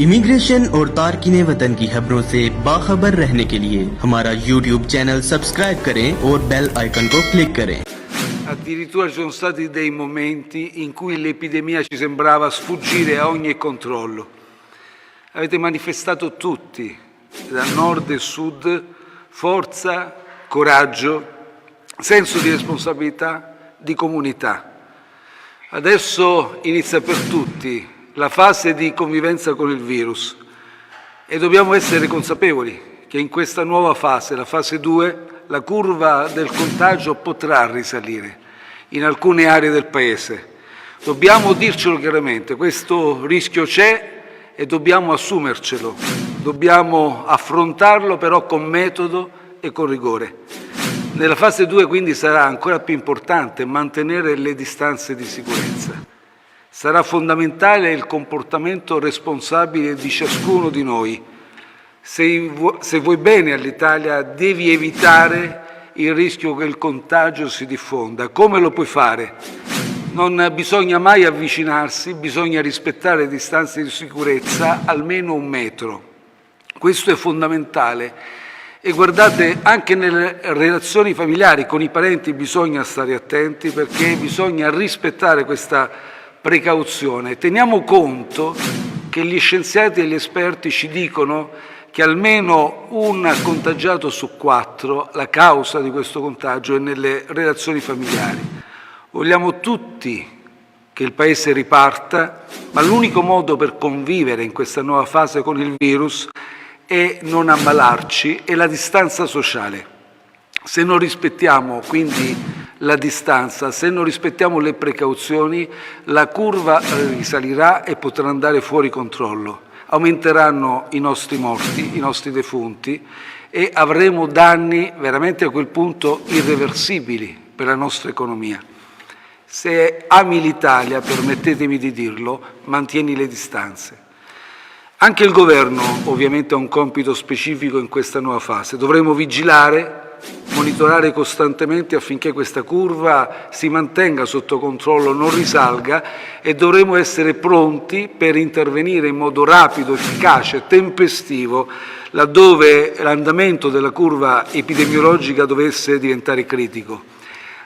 इमिग्रेशन और तारकीन वतन की खबरों से बाखबर रहने के लिए हमारा YouTube चैनल सब्सक्राइब करें और बेल आइकन को क्लिक करें। Addirittura ci sono stati dei momenti in cui l'epidemia ci sembrava sfuggire a ogni controllo. Avete manifestato tutti, da nord e sud, forza, coraggio, senso di responsabilità, di comunità. Adesso inizia per tutti la fase di convivenza con il virus e dobbiamo essere consapevoli che in questa nuova fase, la fase 2, la curva del contagio potrà risalire in alcune aree del Paese. Dobbiamo dircelo chiaramente, questo rischio c'è e dobbiamo assumercelo, dobbiamo affrontarlo però con metodo e con rigore. Nella fase 2 quindi sarà ancora più importante mantenere le distanze di sicurezza. Sarà fondamentale il comportamento responsabile di ciascuno di noi. Se vuoi bene all'Italia devi evitare il rischio che il contagio si diffonda. Come lo puoi fare? Non bisogna mai avvicinarsi, bisogna rispettare le distanze di sicurezza, almeno 1 metro. Questo è fondamentale. E guardate, anche nelle relazioni familiari con i parenti bisogna stare attenti perché bisogna rispettare questa precauzione. Teniamo conto che gli scienziati e gli esperti ci dicono che almeno un contagiato su 4, la causa di questo contagio è nelle relazioni familiari. Vogliamo tutti che il Paese riparta, ma l'unico modo per convivere in questa nuova fase con il virus è non ammalarci e la distanza sociale. Se non rispettiamo quindi la distanza, se non rispettiamo le precauzioni, la curva risalirà e potrà andare fuori controllo. Aumenteranno i nostri morti, i nostri defunti e avremo danni veramente a quel punto irreversibili per la nostra economia. Se ami l'Italia, permettetemi di dirlo, mantieni le distanze. Anche il Governo ovviamente ha un compito specifico in questa nuova fase. Dovremo vigilare, monitorare costantemente affinché questa curva si mantenga sotto controllo, non risalga e dovremo essere pronti per intervenire in modo rapido, efficace, tempestivo laddove l'andamento della curva epidemiologica dovesse diventare critico.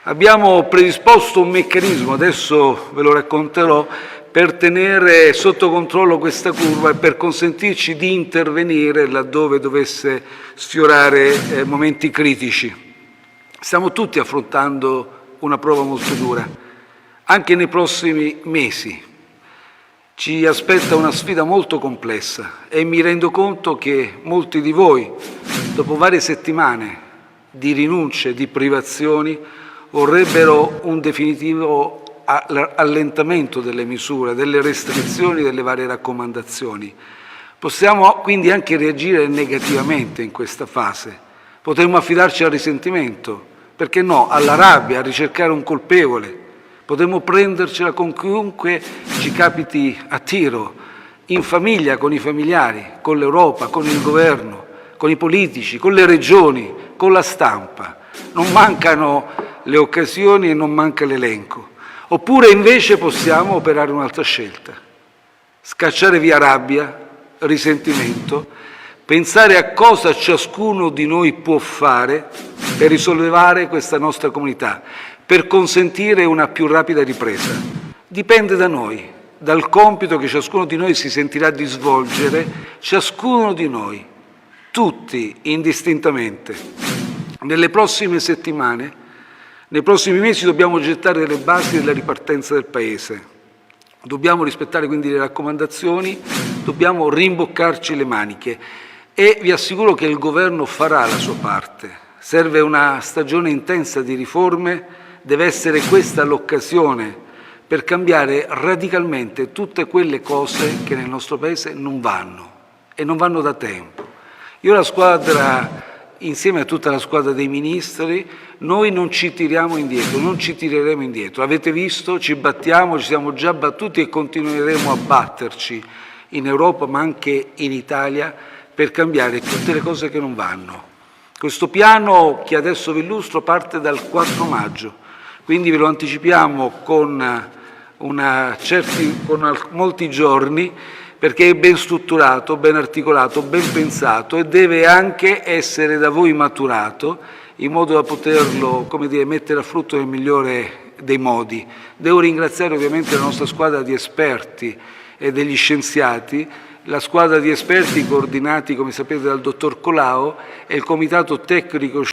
Abbiamo predisposto un meccanismo, adesso ve lo racconterò, per tenere sotto controllo questa curva e per consentirci di intervenire laddove dovesse sfiorare momenti critici. Stiamo tutti affrontando una prova molto dura, anche nei prossimi mesi. Ci aspetta una sfida molto complessa e mi rendo conto che molti di voi, dopo varie settimane di rinunce, di privazioni, vorrebbero un definitivo allentamento delle misure, delle restrizioni, delle varie raccomandazioni. Possiamo quindi anche reagire negativamente in questa fase. Potremmo affidarci al risentimento, perché no, alla rabbia, a ricercare un colpevole. Potremmo prendercela con chiunque ci capiti a tiro, in famiglia, con i familiari, con l'Europa, con il governo, con i politici, con le regioni, con la stampa. Non mancano le occasioni e non manca l'elenco. Oppure invece possiamo operare un'altra scelta, scacciare via rabbia, risentimento, pensare a cosa ciascuno di noi può fare per risollevare questa nostra comunità, per consentire una più rapida ripresa. Dipende da noi, dal compito che ciascuno di noi si sentirà di svolgere, ciascuno di noi, tutti indistintamente. Nelle prossime settimane, nei prossimi mesi dobbiamo gettare le basi della ripartenza del Paese. Dobbiamo rispettare quindi le raccomandazioni, dobbiamo rimboccarci le maniche e vi assicuro che il Governo farà la sua parte. Serve una stagione intensa di riforme, deve essere questa l'occasione per cambiare radicalmente tutte quelle cose che nel nostro Paese non vanno e non vanno da tempo. Io la squadra, insieme a tutta la squadra dei ministri, noi non ci tiriamo indietro, non ci tireremo indietro. Avete visto, ci battiamo, ci siamo già battuti e continueremo a batterci in Europa ma anche in Italia per cambiare tutte le cose che non vanno. Questo piano che adesso vi illustro parte dal 4 maggio, quindi ve lo anticipiamo con molti giorni perché è ben strutturato, ben articolato, ben pensato e deve anche essere da voi maturato in modo da poterlo, come dire, mettere a frutto nel migliore dei modi. Devo ringraziare ovviamente la nostra squadra di esperti e degli scienziati, la squadra di esperti coordinati, come sapete, dal dottor Colao e il comitato tecnico